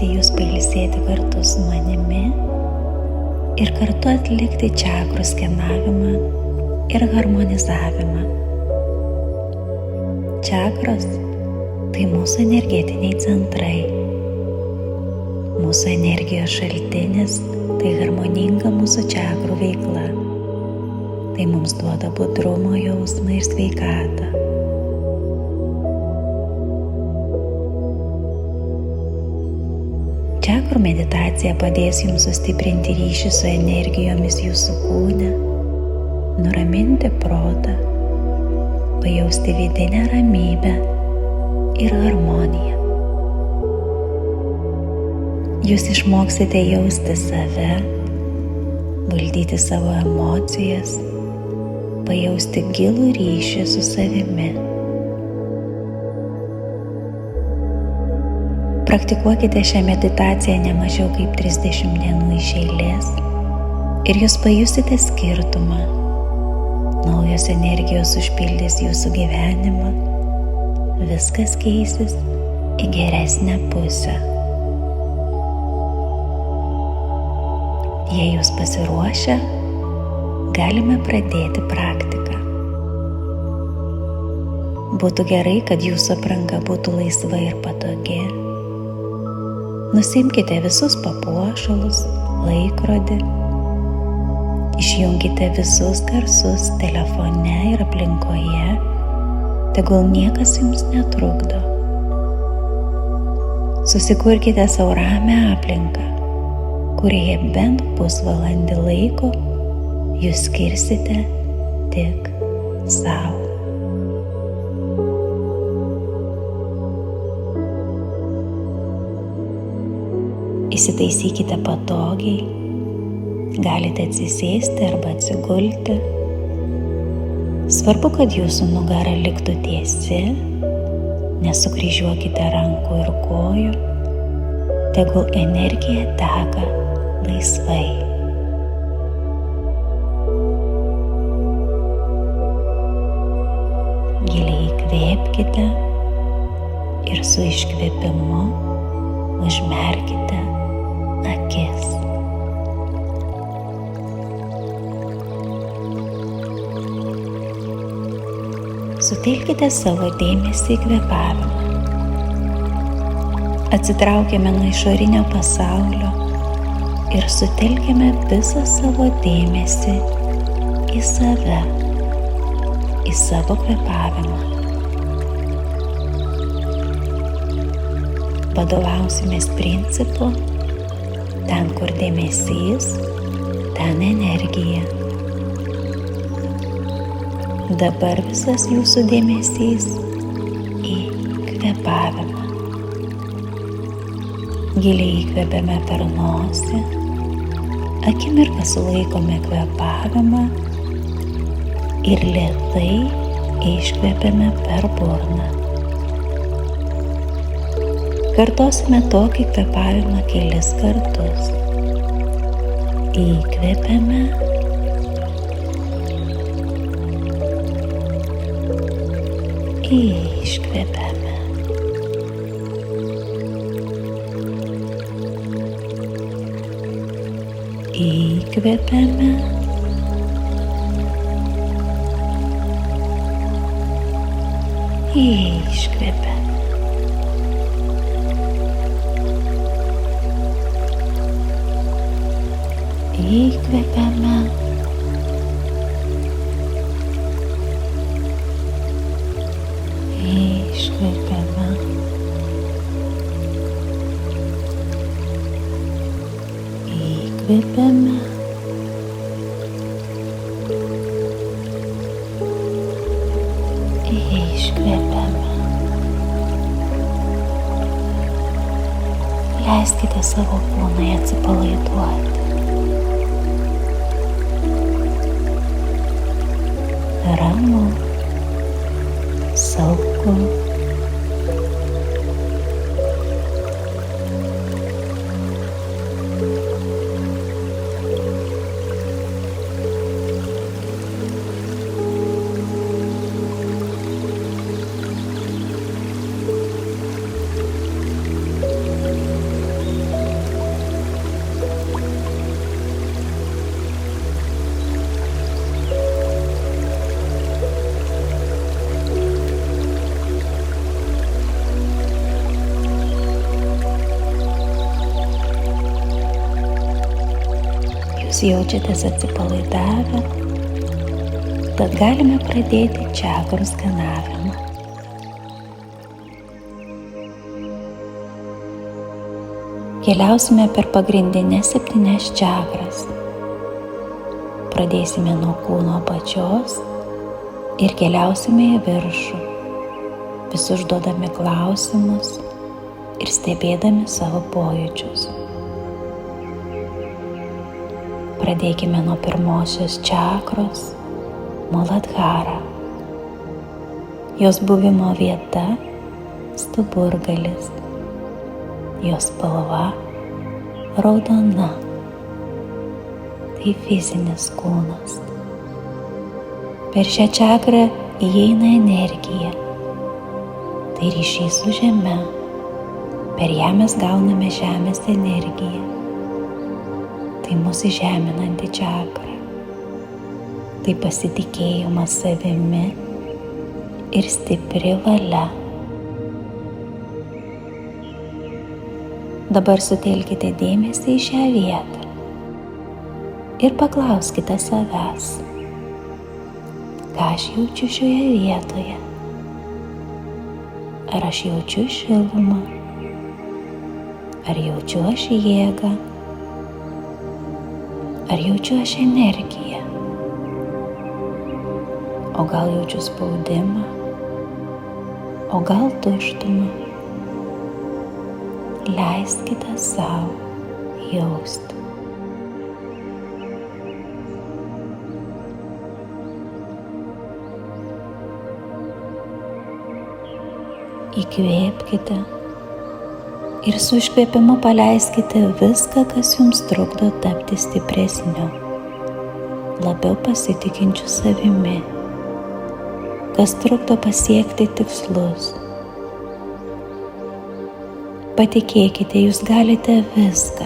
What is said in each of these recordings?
pakviesti jūs pailsėti kartu su manimi ir kartu atlikti čakrų skenavimą ir harmonizavimą. Čakros – tai mūsų energetiniai centrai. Mūsų energijos šaltinis – tai harmoninga mūsų čakrų veikla. Tai mums duoda budrumo jausmą ir sveikatą. Čakrų meditacija padės jums sustiprinti ryšį su energijomis jūsų kūne, nuraminti protą, pajausti vidinę ramybę ir harmoniją. Jūs išmoksite jausti save, valdyti savo emocijas, pajausti gilų ryšį su savimi. Praktikuokite šią meditaciją ne mažiau kaip 30 dienų iš eilės ir jūs pajusite skirtumą. Naujos energijos užpildys jūsų gyvenimą, viskas keisis į geresnę pusę. Jei jūs pasiruošę, galime pradėti praktiką. Būtų gerai, kad jūsų apranga būtų laisva ir patogi. Nusimkite visus papuošalus, laikrodį, išjunkite visus garsus telefone ir aplinkoje, tegul niekas jums netrukdo. Susikurkite sau ramią aplinką, kurioje bent pusvalandį laiko jūs skirsite tik sau. Įsitaisykite patogiai, galite atsisėsti arba atsigulti. Svarbu, kad jūsų nugara liktų tiesi, nesukryžiuokite rankų ir kojų, tegul energija teka laisvai. Giliai įkvėpkite ir su iškvėpimu užmerkite akis. Sutelkite savo dėmesį į kvėpavimą. Atsitraukime nuo išorinio pasaulio ir sutelkime visą savo dėmesį į save, į savo kvėpavimą. Vadovausimės principu: ten, kur dėmesys, ten energija. Dabar visas jūsų dėmesys į kvėpavimą. Giliai įkvėpiame per nosį, akimirką sulaikome kvėpavimą ir lėtai iškvėpiame per burną. Kartosime tokį kvėpavimą kelis kartus. Įkvėpiame, iškvėpiame. Įkvėpiame, iškvėpiame. Įkvėpiame, iškvėpiame, įkvėpiame, iškvėpiame. Leiskite savo kūnui atsipalaiduoti. Ramu, saugu. jaučiatės atsipalaidavę, tad galime pradėti čakrų skanavimą. Keliausime per pagrindinės 7 čakras. Pradėsime nuo kūno apačios ir keliausime į viršų, vis užduodami klausimus ir stebėdami savo pojūčius. Pradėkime nuo pirmosios čakros – Muladhara. Jos buvimo vieta – stuburgalis. Jos spalva – raudona. Tai fizinis kūnas. Per šią čakrą įeina energija. Tai ryšys su žeme. Per ją mes gauname žemės energiją. Tai mūsų žeminanti čakra. Tai pasitikėjimas savimi ir stipri valia. Dabar sutelkite dėmesį į šią vietą ir paklauskite savęs, ką aš jaučiu šioje vietoje. Ar aš jaučiu šilumą? Ar jaučiu aš jėgą? Ar jaučiu aš energiją? O gal jaučiu spaudimą? O gal tuštumą? Leiskite savo jausti. Įkvėpkite ir su iškvėpimu paleiskite viską, kas jums trukdo tapti stipresniu, labiau pasitikinčiu savimi, kas trukdo pasiekti tikslus. Patikėkite, jūs galite viską,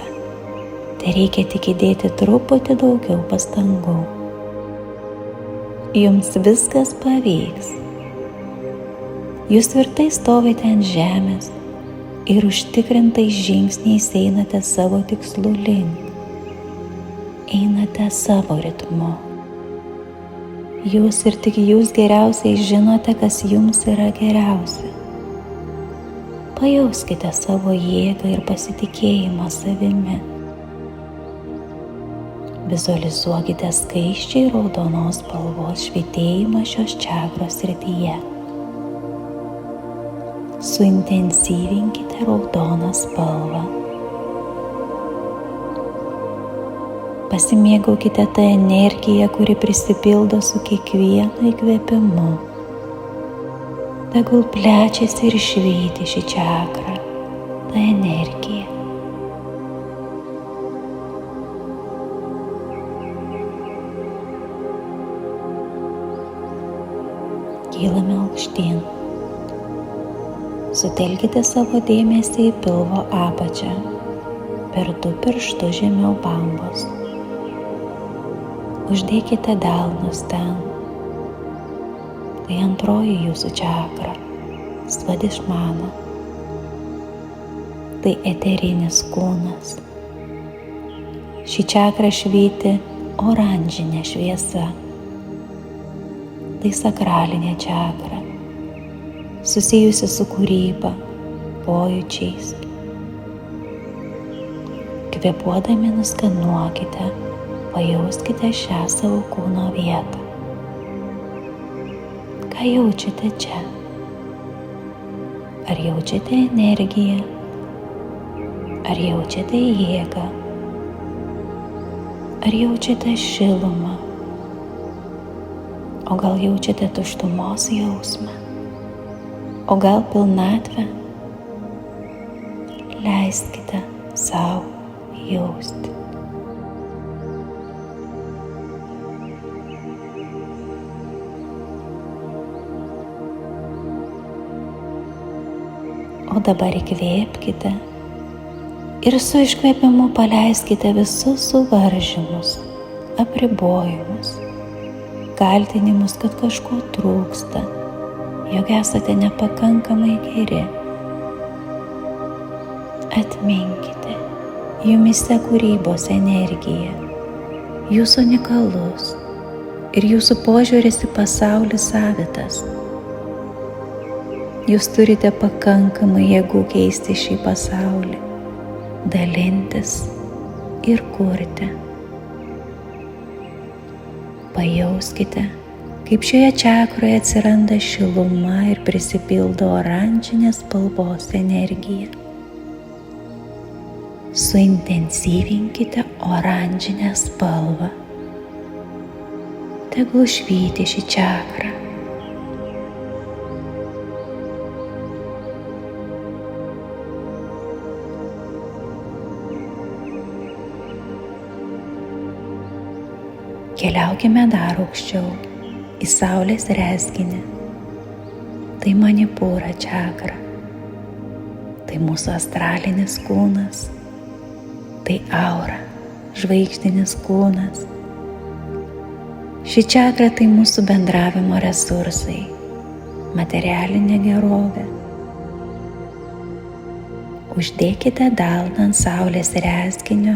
tai reikia tik įdėti truputį daugiau pastangų. Jums viskas pavyks. Jūs tvirtai stovite ant žemės ir užtikrintais žingsniais einate savo tikslų link. Einate savo ritmu. Jūs ir tik jūs geriausiai žinote, kas jums yra geriausia. Pajauskite savo jėgą ir pasitikėjimą savimi. Vizualizuokite skaisčiai raudonos spalvos švytėjimą šios čakros srityje. Suintensyvinkite raudoną spalvą. Pasimėgaukite tą energiją, kuri prisipildo su kiekvienu įkvėpimu. Tegul plečiasi ir švyti šį čakrą, tą energiją. Kylame aukštyn. Sutelkite savo dėmesį į pilvo apačią, per 2 pirštus žemiau bambos. Uždėkite delnus ten. Tai antroji jūsų čakra, Svadišmana. Tai eterinis kūnas. Ši čakra švyti oranžinė šviesa. Tai sakralinė čakra, susijusi su kūryba, pojūčiais. Kvėpuodami nuskanuokite, pajauskite šią savo kūno vietą. Ką jaučiate čia? Ar jaučiate energiją? Ar jaučiate jėgą? Ar jaučiate šilumą? O gal jaučiate tuštumos jausmą? O gal pilnatvę? Leiskite savo jausti. O dabar įkvėpkite ir su iškvėpimu paleiskite visus suvaržymus, apribojimus, kaltinimus, kad kažko trūksta, jog esate nepakankamai geri. Atminkite, jumise kūrybos energija, Jūs unikalus ir jūsų požiūris į pasaulį savitas. Jūs turite pakankamai jėgų keisti šį pasaulį, dalintis ir kurti. Pajauskite, kaip šioje čakroje atsiranda šiluma ir prisipildo oranžinės spalvos energija. Suintensyvinkite oranžinę spalvą. Tegul švyti šį čakrą. Keliaukime dar aukščiau į saulės rezginį. Tai manipūra čakra. Tai mūsų astralinis kūnas. Tai aura, žvaigždinis kūnas. Ši čakra tai mūsų bendravimo resursai, materialinė gerovė. Uždėkite delną ant saulės rezginio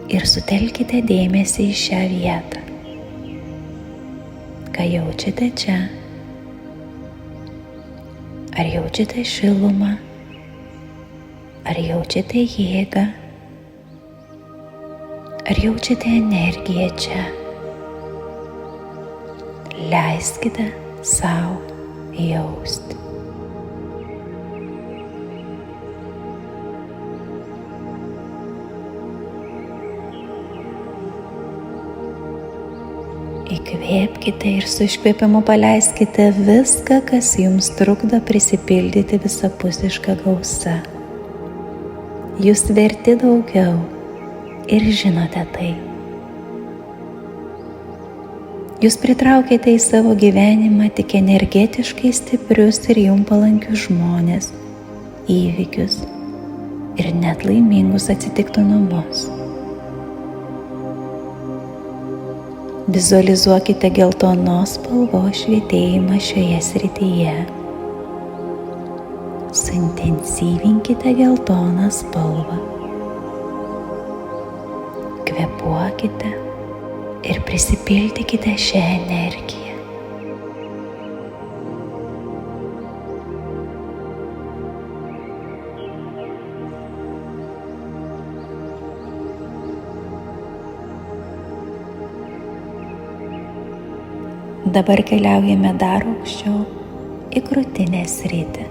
ir sutelkite dėmesį į šią vietą. Ką jaučiate čia? Ar jaučiate šilumą? Ar jaučiate jėgą? Ar jaučiate energiją čia? Leiskite sau jausti. Įkvėpkite ir su iškvėpimu paleiskite viską, kas jums trukdo prisipildyti visapusišką gausą. Jūs verti daugiau ir žinote tai. Jūs pritraukite į savo gyvenimą tik energetiškai stiprius ir jums palankius žmones, įvykius ir net laimingus atsitiktinumus. Vizualizuokite geltonos spalvos švietėjimą šioje srityje. Suintensyvinkite geltoną spalvą. Kvėpuokite ir prisipildykite šią energiją. Dabar keliaujame dar aukščiau į krūtinės sritį.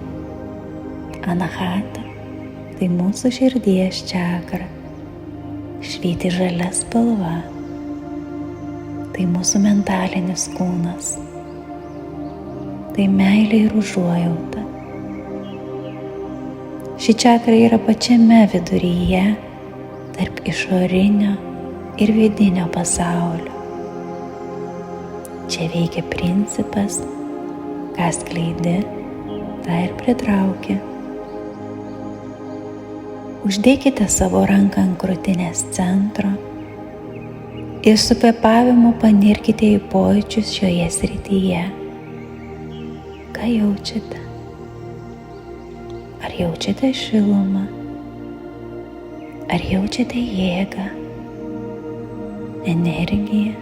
Anahata tai mūsų širdies čakra. Švyti žalia spalva. Tai mūsų mentalinis kūnas. Tai meilė ir užuojauta. Ši čakra yra pačiame viduryje, tarp išorinio ir vidinio pasaulio. Čia veikia principas, ką skleidi, tą ir pritrauki. Uždėkite savo ranką ant krūtinės centro ir su kvėpavimu panirkite į pojūčius šioje srityje. Ką jaučiate? Ar jaučiate šilumą? Ar jaučiate jėgą, energiją,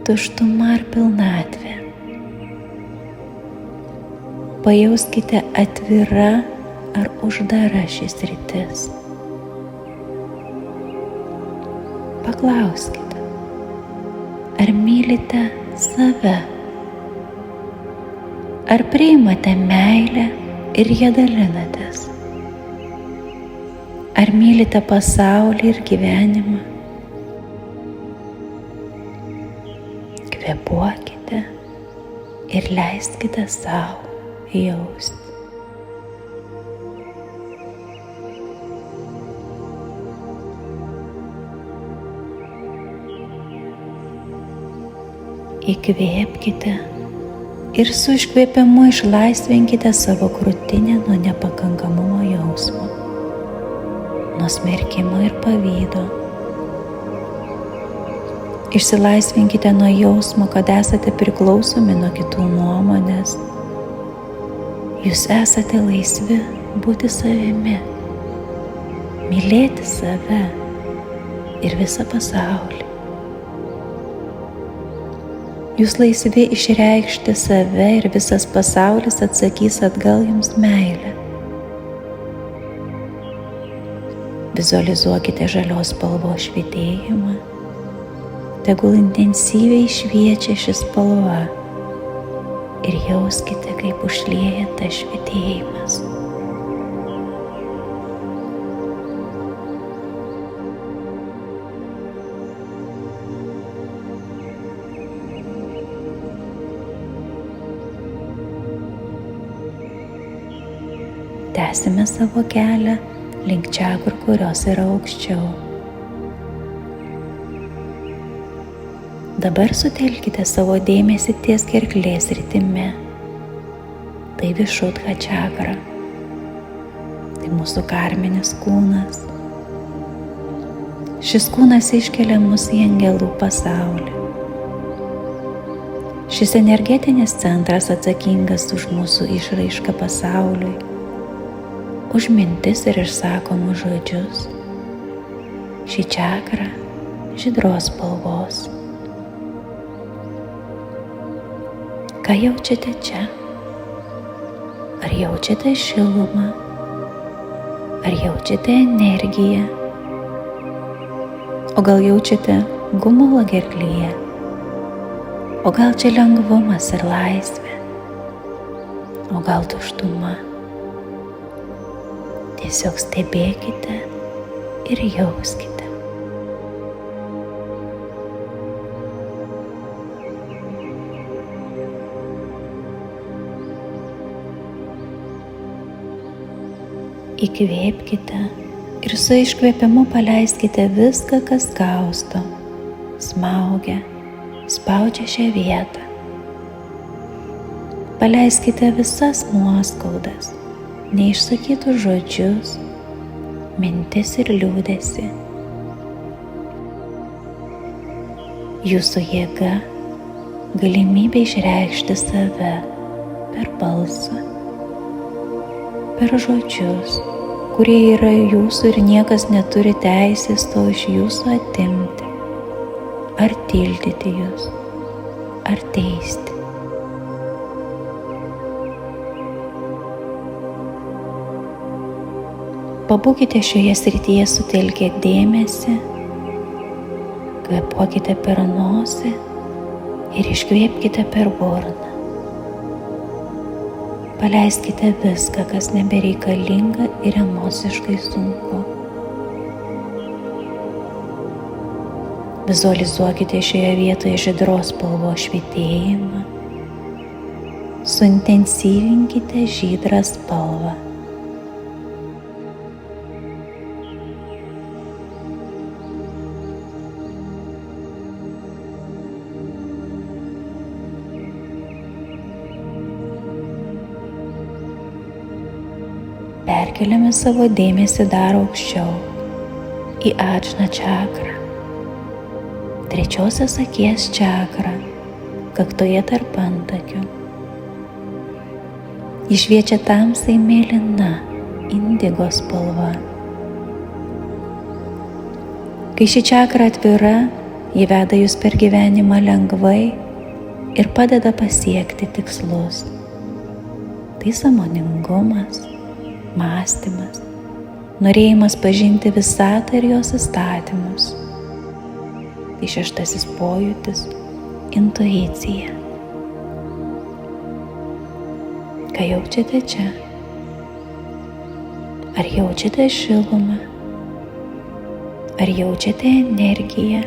tuštumą ar pilnatvę? Pajauskite atvira ar uždara šis sritis. Paklauskite, ar mylite save? Ar priimate meilę ir ją dalinatės? Ar mylite pasaulį ir gyvenimą? Kvėpuokite ir leiskite savo jausti. Įkvėpkite ir su iškvėpimu išlaisvinkite savo krūtinę nuo nepakankamumo jausmo, nuo smerkimo ir pavydo. Išsilaisvinkite nuo jausmo, kad esate priklausomi nuo kitų nuomonės. Jūs esate laisvi būti savimi, mylėti save ir visą pasaulį. Jūs laisvi išreikšti save ir visas pasaulis atsakys atgal jums meilę. Vizualizuokite žalios spalvos švytėjimą. Tegul intensyviai šviečia ši spalva ir jauskite, kaip užlieja tas švytėjimas. Tęsime savo kelią link čakrų, kurios yra aukščiau. Dabar sutelkite savo dėmesį ties gerklės sritimi. Tai Višudha čakra. Tai mūsų karminis kūnas. Šis kūnas iškelia mus į angelų pasaulį. Šis energetinis centras atsakingas už mūsų išraišką pasauliui, už mintis ir išsakomus žodžius. Ši čakra žydros spalvos. Ką jaučiate čia? Ar jaučiate šilumą? Ar jaučiate energiją? O gal jaučiate gumulą gerklyje? O gal čia lengvumas ir laisvė? O gal tuštuma? Tiesiog stebėkite ir jauskite. Įkvėpkite ir su iškvėpimu paleiskite viską, kas kausto, smaugia, spaudžia šią vietą. Paleiskite visas nuoskaudas, neišsakytus žodžius, mintis ir liūdesį. Jūsų jėga, galimybė išreikšti save per balsą, per žodžius, kurie yra jūsų ir niekas neturi teisės to iš jūsų atimti, ar tildyti jūs, ar teisti. Pabūkite šioje srityje sutelkę dėmesį, kvėpuokite per nosį ir iškvėpkite per burną. Paleiskite viską, kas nebereikalinga ir emociškai sunku. Vizualizuokite šioje vietoje žydros spalvos švytėjimą. Suintensyvinkite žydrą spalvą. Perkeliame savo dėmesį dar aukščiau į Adžna čakrą, trečiosios akies čakrą, kaktoje tarp antakių. Ji šviečia tamsiai mėlyna, indigo spalva. Kai ši čakra atvira, ji veda jūs per gyvenimą lengvai ir padeda pasiekti tikslus. Tai sąmoningumas, mąstymas, norėjimas pažinti visatą ir jos įstatymus. Tai šeštasis pojūtis – intuicija. Ką jaučiate čia? Ar jaučiate šilumą? Ar jaučiate energiją?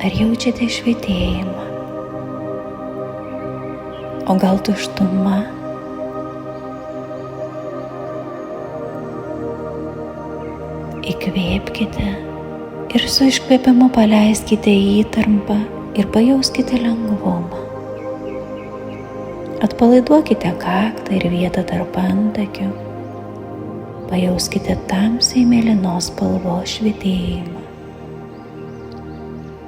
Ar jaučiate švytėjimą? O gal tuštuma? Įkvėpkite ir su iškvėpimu paleiskite įtampą ir pajauskite lengvumą. Atpalaiduokite kaktą ir vietą tarp antakių. Pajauskite tamsiai mėlynos spalvos švytėjimą.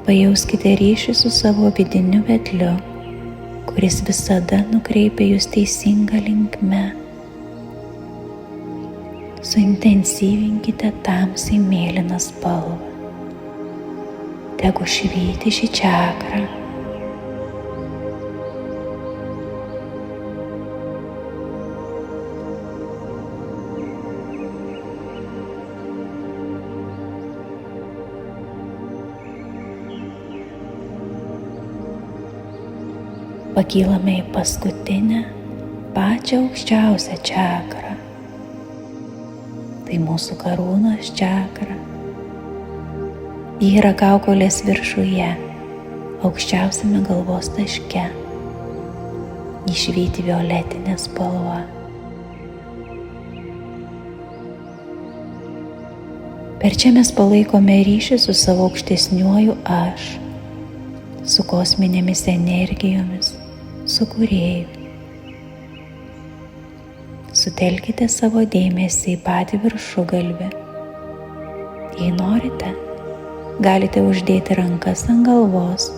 Pajauskite ryšį su savo vidiniu vedliu, kuris visada nukreipia jūs teisinga linkme. suintensyvinkite tamsiai mėlyną spalvą. Tegu švyti ši čakra. Pakylame į paskutinę, pačią aukščiausią čakrą. Tai mūsų karūnos čakra. Ji yra kaukolės viršuje, aukščiausiame galvos taške. Ji švyti violetinė spalva. Per čia mes palaikome ryšį su savo aukštesniuoju aš, su kosminėmis energijomis, su Kūrėju. Sutelkite savo dėmesį į patį viršugalvį. Jei norite, galite uždėti rankas ant galvos,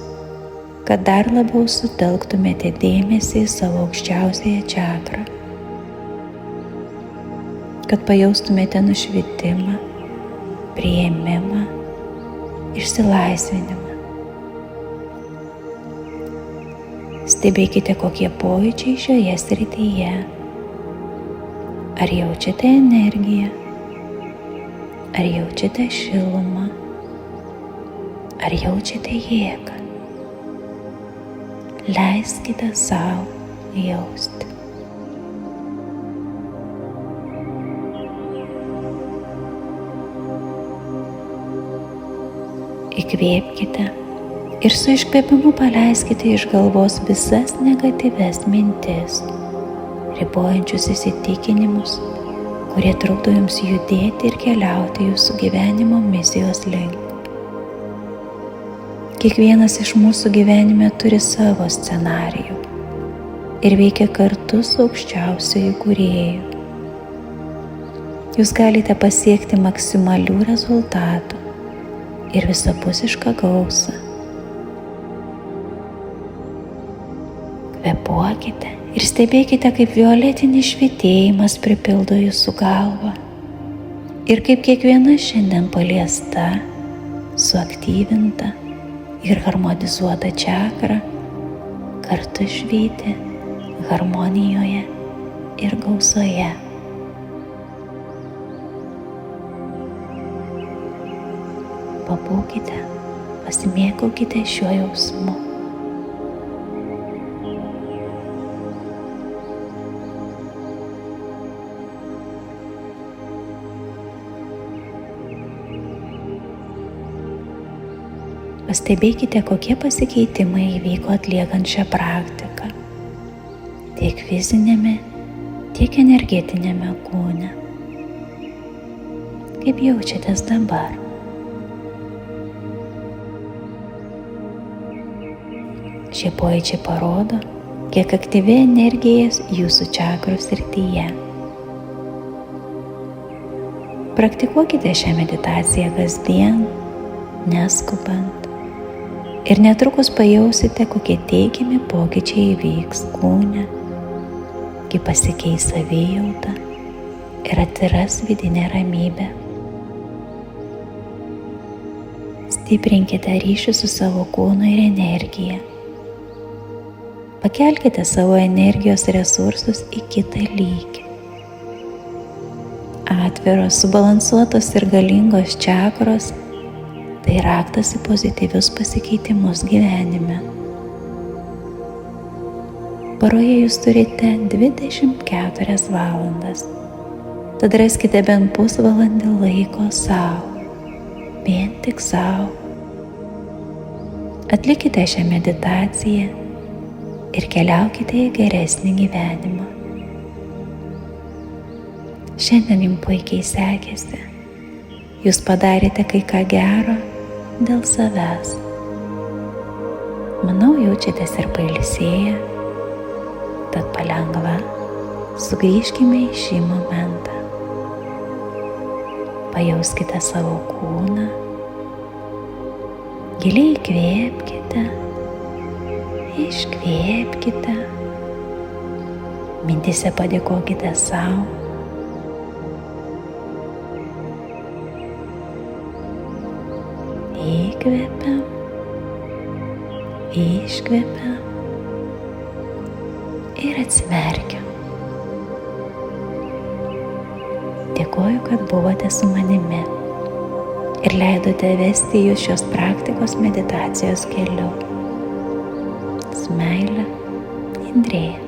kad dar labiau sutelktumėte dėmesį į savo aukščiausiąją čakrą, kad pajaustumėte nušvitimą, priėmimą, išsilaisvinimą. Stebėkite, kokie pojūčiai šioje srityje. Ar jaučiate energiją? Ar jaučiate šilumą? Ar jaučiate jėgą? Leiskite savo jausti. Įkvėpkite ir su iškvėpimu paleiskite iš galvos visas negatyvias mintis, ribojančius įsitikinimus, kurie trukdo jums judėti ir keliauti jūsų gyvenimo misijos link. Kiekvienas iš mūsų gyvenime turi savo scenarijų ir veikia kartu su aukščiausiuoju Kūrėju. Jūs galite pasiekti maksimalių rezultatų ir visapusišką gausą. Kvėpuokite ir stebėkite, kaip violetinis švytėjimas pripildo jūsų galvą ir kaip kiekviena šiandien paliesta, suaktyvinta ir harmonizuota čakra kartu švyti harmonijoje ir gausoje. Pabūkite, pasimėgaukite šiuo jausmu. Pastebėkite, kokie pasikeitimai įvyko atliekant šią praktiką, tiek fizinėme, tiek energetinėme kūne. Kaip jaučiatės dabar? Šie pojūčiai parodo, kiek aktyvi energija jūsų čakrų srityje. Praktikuokite šią meditaciją kasdien, neskubant. Ir netrukus pajausite, kokie teigiami pokyčiai įvyks kūne, kai pasikeis savijauta ir atsiras vidinė ramybė. Stiprinkite ryšį su savo kūnu ir energija. Pakelkite savo energijos resursus į kitą lygį. Atviros, subalansuotos ir galingos čakros – tai raktas į pozityvius pasikeitimus gyvenime. Paroje jūs turite 24 valandas, tad raskite bent pusvalandį laiko savo, vien tik savo. Atlikite šią meditaciją ir keliaukite į geresnį gyvenimą. Šiandien jums puikiai sekėsi. Jūs padarėte kai ką gero dėl savęs. Manau, jaučiatės ir pailsėję, tad palengva sugrįžkime į šį momentą. Pajauskite savo kūną, giliai įkvėpkite, iškvėpkite, mintyse padėkokite sau Įkvepiam, iškvepiam ir atsimerkiam. Dėkoju, kad buvote su manimi ir leidote vesti jūs šios praktikos meditacijos keliu. Su meile, Indrėja.